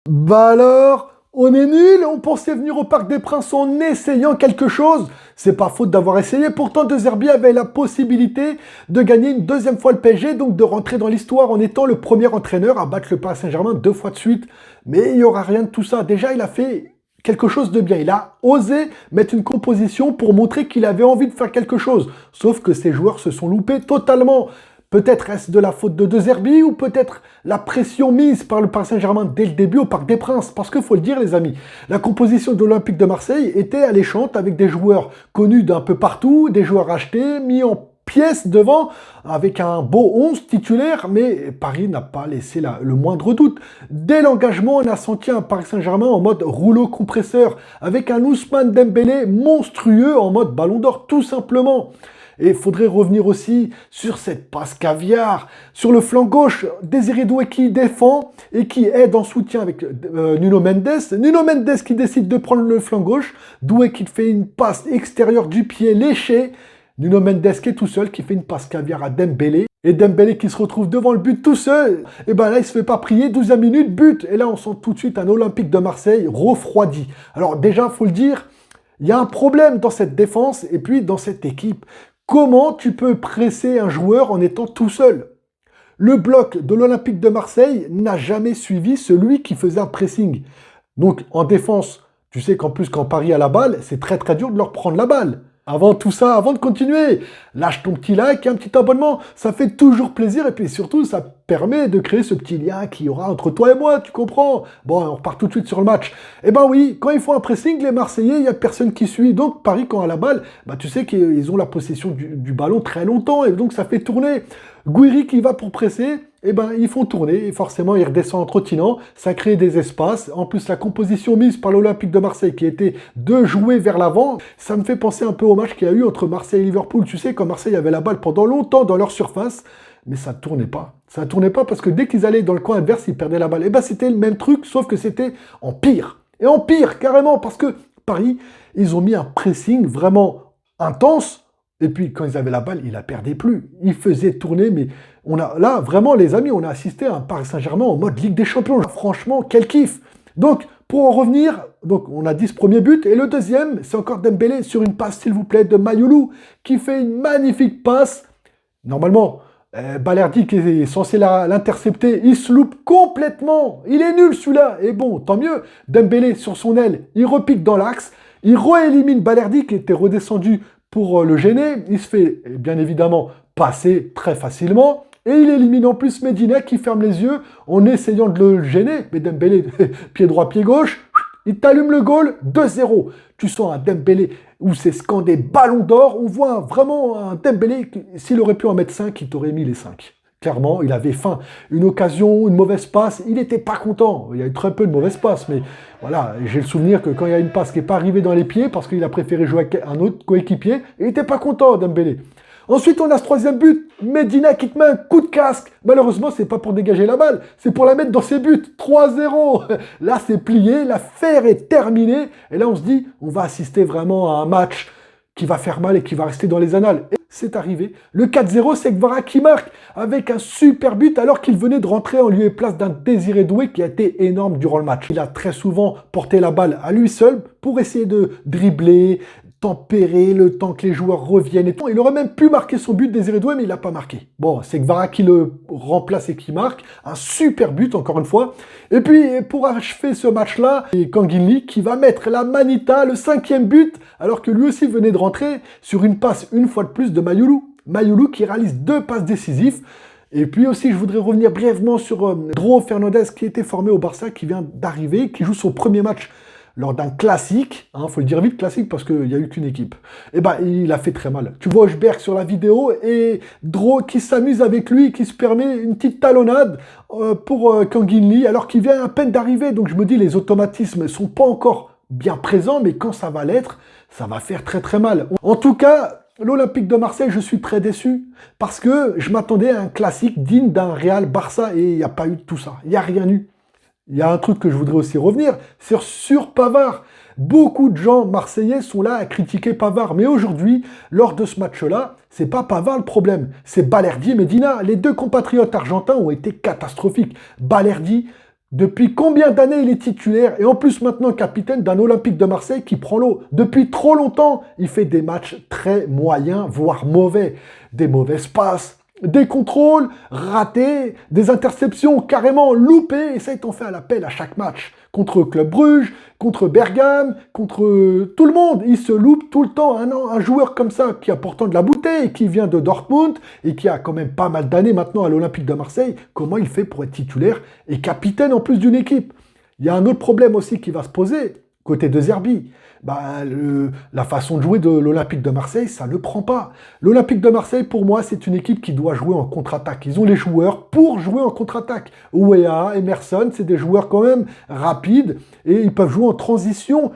Bah alors, on est nul, on pensait venir au Parc des Princes en essayant quelque chose. C'est pas faute d'avoir essayé, pourtant De Zerbi avait la possibilité de gagner une deuxième fois le PSG, donc de rentrer dans l'histoire en étant le premier entraîneur à battre le Paris Saint-Germain 2 fois de suite. Mais il n'y aura rien de tout ça. Déjà, il a fait quelque chose de bien. Il a osé mettre une composition pour montrer qu'il avait envie de faire quelque chose. Sauf que ses joueurs se sont loupés totalement. Peut-être est-ce de la faute de Zerbi ou peut-être la pression mise par le Paris Saint-Germain dès le début au Parc des Princes. Parce qu'il faut le dire les amis, la composition de l'Olympique de Marseille était alléchante avec des joueurs connus d'un peu partout, des joueurs achetés, mis en pièces devant, avec un beau 11 titulaire, mais Paris n'a pas laissé le moindre doute. Dès l'engagement, on a senti un Paris Saint-Germain en mode rouleau compresseur, avec un Ousmane Dembélé monstrueux en mode ballon d'or tout simplement. Et il faudrait revenir aussi sur cette passe caviar. Sur le flanc gauche, Désiré Doué qui défend et qui aide en soutien avec Nuno Mendes. Nuno Mendes qui décide de prendre le flanc gauche. Doué qui fait une passe extérieure du pied léché. Nuno Mendes qui est tout seul, qui fait une passe caviar à Dembélé. Et Dembélé qui se retrouve devant le but tout seul. Et ben là, il se fait pas prier, 12e minute, but. Et là, on sent tout de suite un Olympique de Marseille refroidi. Alors déjà, faut le dire, il y a un problème dans cette défense et puis dans cette équipe. Comment tu peux presser un joueur en étant tout seul? Le bloc de l'Olympique de Marseille n'a jamais suivi celui qui faisait un pressing. Donc en défense, tu sais qu'en plus quand Paris a la balle, c'est très très dur de leur prendre la balle. Avant tout ça, avant de continuer, lâche ton petit like et un petit abonnement. Ça fait toujours plaisir et puis surtout, ça permet de créer ce petit lien qu'il y aura entre toi et moi, tu comprends? Bon, on repart tout de suite sur le match. Eh ben oui, quand ils font un pressing, les Marseillais, il n'y a personne qui suit. Donc Paris, quand a la balle, bah, tu sais qu'ils ont la possession du ballon très longtemps et donc ça fait tourner. Gouiri qui va pour presser, eh ben, ils font tourner et forcément il redescend en trottinant, ça crée des espaces. En plus la composition mise par l'Olympique de Marseille qui était de jouer vers l'avant, ça me fait penser un peu au match qu'il y a eu entre Marseille et Liverpool. Tu sais, quand Marseille avait la balle pendant longtemps dans leur surface, mais ça ne tournait pas. Ça ne tournait pas parce que dès qu'ils allaient dans le coin adverse, ils perdaient la balle. Et ben c'était le même truc, sauf que c'était en pire. Et en pire, carrément, parce que Paris, ils ont mis un pressing vraiment intense. Et puis, quand ils avaient la balle, ils la perdaient plus. Ils faisaient tourner, mais là, vraiment, les amis, on a assisté à un Paris Saint-Germain en mode Ligue des Champions. Franchement, quel kiff! Donc, pour en revenir, donc on a dit ce premier but, et le deuxième, c'est encore Dembélé sur une passe, s'il vous plaît, de Mayoulou, qui fait une magnifique passe. Normalement, Balerdi, qui est censé l'intercepter, il se loupe complètement. Il est nul, celui-là. Et bon, tant mieux. Dembélé, sur son aile, il repique dans l'axe. Il réélimine Balerdi, qui était redescendu pour le gêner. Il se fait, bien évidemment, passer très facilement. Et il élimine en plus Medina qui ferme les yeux en essayant de le gêner. Mais Dembélé, pied droit, pied gauche, il t'allume le goal, 2-0. Tu sens un Dembélé où c'est scandé ballon d'or. On voit vraiment un Dembélé, s'il aurait pu en mettre 5, il t'aurait mis les 5. Clairement, il avait faim. Une occasion, une mauvaise passe, il n'était pas content. Il y a eu très peu de mauvaises passes, mais voilà, j'ai le souvenir que quand il y a une passe qui n'est pas arrivée dans les pieds, parce qu'il a préféré jouer avec un autre coéquipier, il n'était pas content, Dembélé. Ensuite, on a ce troisième but. Medina qui te met un coup de casque. Malheureusement, c'est pas pour dégager la balle, c'est pour la mettre dans ses buts. 3-0. Là, c'est plié, l'affaire est terminée. Et là, on se dit, on va assister vraiment à un match qui va faire mal et qui va rester dans les annales. Et c'est arrivé. Le 4-0, c'est Kvara qui marque avec un super but alors qu'il venait de rentrer en lieu et place d'un Désiré Doué qui a été énorme durant le match. Il a très souvent porté la balle à lui seul pour essayer de dribbler, tempérer le temps que les joueurs reviennent et tout. Il aurait même pu marquer son but Désiré Doué, mais il n'a pas marqué. Bon, c'est Kvara qui le remplace et qui marque. Un super but, encore une fois. Et puis, pour achever ce match-là, c'est Kanguinli qui va mettre la manita, le 5e but, alors que lui aussi venait de rentrer sur une passe, une fois de plus, de Mayoulou. Mayoulou qui réalise 2 passes décisives. Et puis aussi, je voudrais revenir brièvement sur Dro Fernandez qui était formé au Barça, qui vient d'arriver, qui joue son premier match lors d'un classique, faut le dire vite, classique, parce qu'il n'y a eu qu'une équipe. Et ben, il a fait très mal. Tu vois Hochberg sur la vidéo et Dro qui s'amuse avec lui, qui se permet une petite talonnade pour Kanguinli, alors qu'il vient à peine d'arriver. Donc je me dis, les automatismes ne sont pas encore bien présents, mais quand ça va l'être, ça va faire très très mal. En tout cas, l'Olympique de Marseille, je suis très déçu, parce que je m'attendais à un classique digne d'un Real Barça, et il n'y a pas eu de tout ça. Il n'y a rien eu. Il y a un truc que je voudrais aussi revenir, c'est sur Pavard. Beaucoup de gens marseillais sont là à critiquer Pavard. Mais aujourd'hui, lors de ce match-là, c'est pas Pavard le problème. C'est Balerdi et Medina. Les deux compatriotes argentins ont été catastrophiques. Balerdi, Depuis combien d'années il est titulaire et en plus maintenant capitaine d'un Olympique de Marseille qui prend l'eau. Depuis trop longtemps, il fait des matchs très moyens, voire mauvais. Des mauvaises passes, des contrôles ratés, des interceptions carrément loupées et ça il t'en fait à l'appel à chaque match. Contre Club Bruges, contre Bergame, contre tout le monde. Il se loupe tout le temps. Un joueur comme ça qui a pourtant de la bouteille, qui vient de Dortmund et qui a quand même pas mal d'années maintenant à l'Olympique de Marseille, comment il fait pour être titulaire et capitaine en plus d'une équipe? Il y a un autre problème aussi qui va se poser côté de Zerbi. La façon de jouer de l'Olympique de Marseille, ça ne prend pas. L'Olympique de Marseille, pour moi, c'est une équipe qui doit jouer en contre-attaque. Ils ont les joueurs pour jouer en contre-attaque. Ouéa, Emerson, c'est des joueurs quand même rapides et ils peuvent jouer en transition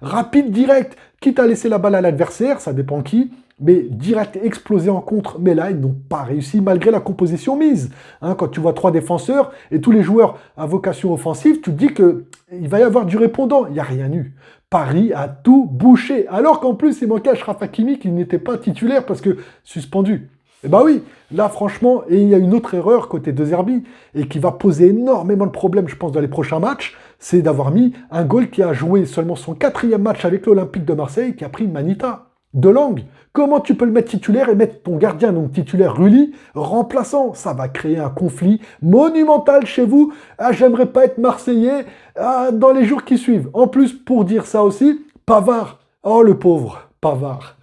rapide, direct. Quitte à laisser la balle à l'adversaire, ça dépend qui, mais direct explosé en contre. Mais là, ils n'ont pas réussi malgré la composition mise. Quand tu vois 3 défenseurs et tous les joueurs à vocation offensive, tu te dis qu'il va y avoir du répondant. Il n'y a rien eu. Paris a tout bouché. Alors qu'en plus, il manquait Achraf Hakimi qui n'était pas titulaire parce que suspendu. Eh ben oui, là franchement, et il y a une autre erreur côté de Zerbi et qui va poser énormément de problèmes, je pense, dans les prochains matchs, c'est d'avoir mis un goal qui a joué seulement son 4e match avec l'Olympique de Marseille, qui a pris une manita de langue. Comment tu peux le mettre titulaire et mettre ton gardien, donc titulaire Rulli, remplaçant? Ça va créer un conflit monumental chez vous. J'aimerais pas être Marseillais dans les jours qui suivent. En plus, pour dire ça aussi, Pavard, oh le pauvre Pavard.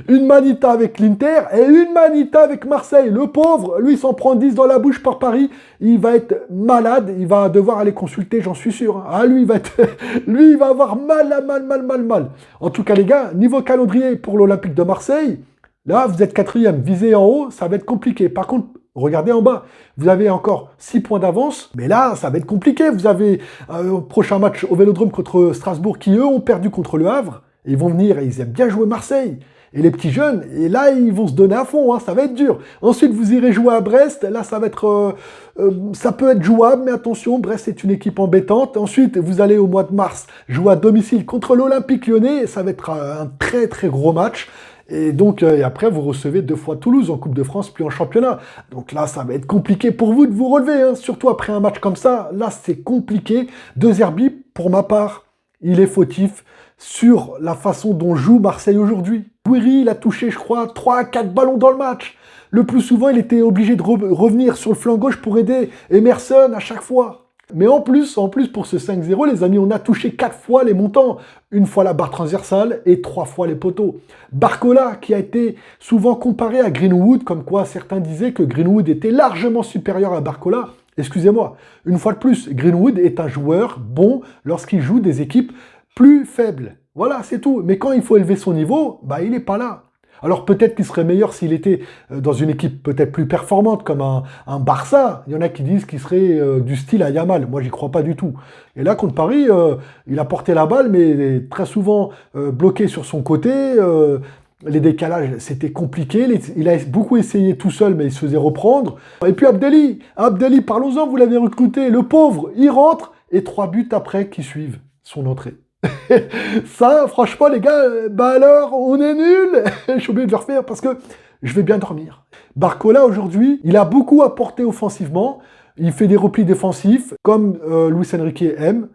Une manita avec l'Inter et une manita avec Marseille. Le pauvre, lui, s'en prend 10 dans la bouche par Paris. Il va être malade. Il va devoir aller consulter, j'en suis sûr. Lui, il va avoir mal. En tout cas, les gars, niveau calendrier pour l'Olympique de Marseille, là, vous êtes 4e. Visé en haut, ça va être compliqué. Par contre, regardez en bas, vous avez encore 6 points d'avance, mais là, ça va être compliqué. Vous avez un prochain match au Vélodrome contre Strasbourg qui, eux, ont perdu contre le Havre. Ils vont venir et ils aiment bien jouer Marseille. Et les petits jeunes, et là, ils vont se donner à fond, ça va être dur. Ensuite, vous irez jouer à Brest. Là, ça va être, ça peut être jouable, mais attention, Brest est une équipe embêtante. Ensuite, vous allez au mois de mars jouer à domicile contre l'Olympique Lyonnais. Et ça va être un très, très gros match. Et donc, et après, vous recevez 2 fois Toulouse en Coupe de France, puis en championnat. Donc là, ça va être compliqué pour vous de vous relever, surtout après un match comme ça. Là, c'est compliqué. De Zerbi, pour ma part, il est fautif sur la façon dont joue Marseille aujourd'hui. Gouiri, il a touché, je crois, 3 à 4 ballons dans le match. Le plus souvent, il était obligé de revenir sur le flanc gauche pour aider Emerson à chaque fois. Mais en plus, pour ce 5-0, les amis, on a touché 4 fois les montants. 1 fois la barre transversale et 3 fois les poteaux. Barcola, qui a été souvent comparé à Greenwood, comme quoi certains disaient que Greenwood était largement supérieur à Barcola. Excusez-moi, une fois de plus, Greenwood est un joueur bon lorsqu'il joue des équipes plus faible. Voilà, c'est tout. Mais quand il faut élever son niveau, il n'est pas là. Alors peut-être qu'il serait meilleur s'il était dans une équipe peut-être plus performante comme un Barça. Il y en a qui disent qu'il serait du style à Yamal. Moi, j'y crois pas du tout. Et là, contre Paris, il a porté la balle, mais très souvent bloqué sur son côté. Les décalages, c'était compliqué. Il a beaucoup essayé tout seul, mais il se faisait reprendre. Et puis Abdelli, parlons-en, vous l'avez recruté. Le pauvre, il rentre et 3 buts après qui suivent son entrée. Ça, franchement, les gars, alors, on est nuls. Je suis obligé de le refaire parce que je vais bien dormir. Barcola, aujourd'hui, il a beaucoup apporté offensivement. Il fait des replis défensifs, comme Luis Enrique aime.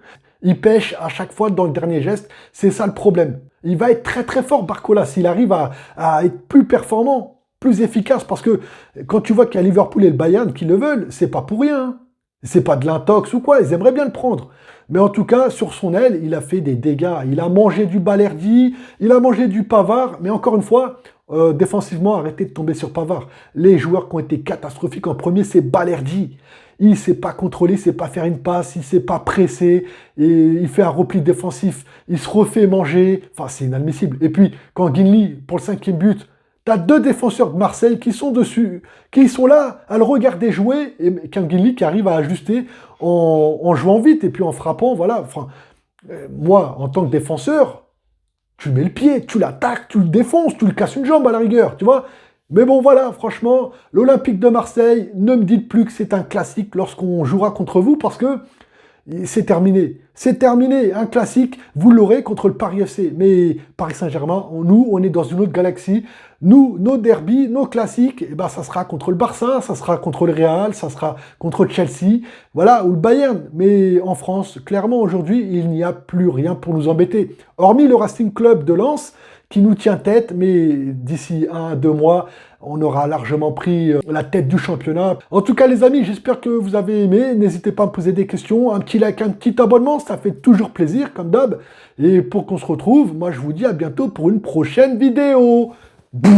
Il pêche à chaque fois dans le dernier geste. C'est ça le problème. Il va être très très fort, Barcola, s'il arrive à être plus performant, plus efficace. Parce que quand tu vois qu'il y a Liverpool et le Bayern qui le veulent, c'est pas pour rien. C'est pas de l'intox ou quoi, ils aimeraient bien le prendre. Mais en tout cas, sur son aile, il a fait des dégâts. Il a mangé du Balerdi, il a mangé du Pavard. Mais encore une fois, défensivement, arrêtez de tomber sur Pavard. Les joueurs qui ont été catastrophiques en premier, c'est Balerdi. Il ne sait pas contrôler, il ne sait pas faire une passe, il ne sait pas presser. Et il fait un repli défensif, il se refait manger. Enfin, c'est inadmissible. Et puis, quand Guinli, pour le 5e but, t'as 2 défenseurs de Marseille qui sont dessus, qui sont là à le regarder jouer, et Guinli qui arrive à ajuster en jouant vite et puis en frappant, voilà. Enfin, moi, en tant que défenseur, tu mets le pied, tu l'attaques, tu le défonces, tu le casses une jambe à la rigueur, tu vois. Mais bon, voilà, franchement, l'Olympique de Marseille, ne me dites plus que c'est un classique lorsqu'on jouera contre vous, parce que c'est terminé. c'est terminé. Un classique, vous l'aurez contre le Paris FC. Mais Paris Saint-Germain, nous, on est dans une autre galaxie. Nous, nos derbies, nos classiques, eh ben, ça sera contre le Barça, ça sera contre le Real, ça sera contre Chelsea, voilà, ou le Bayern. Mais en France, clairement, aujourd'hui, il n'y a plus rien pour nous embêter. Hormis le Racing Club de Lens, qui nous tient tête, mais d'ici 1 à 2 mois, on aura largement pris la tête du championnat. En tout cas, les amis, j'espère que vous avez aimé. N'hésitez pas à me poser des questions. Un petit like, un petit abonnement, ça fait toujours plaisir, comme d'hab. Et pour qu'on se retrouve, moi, je vous dis à bientôt pour une prochaine vidéo. Boum.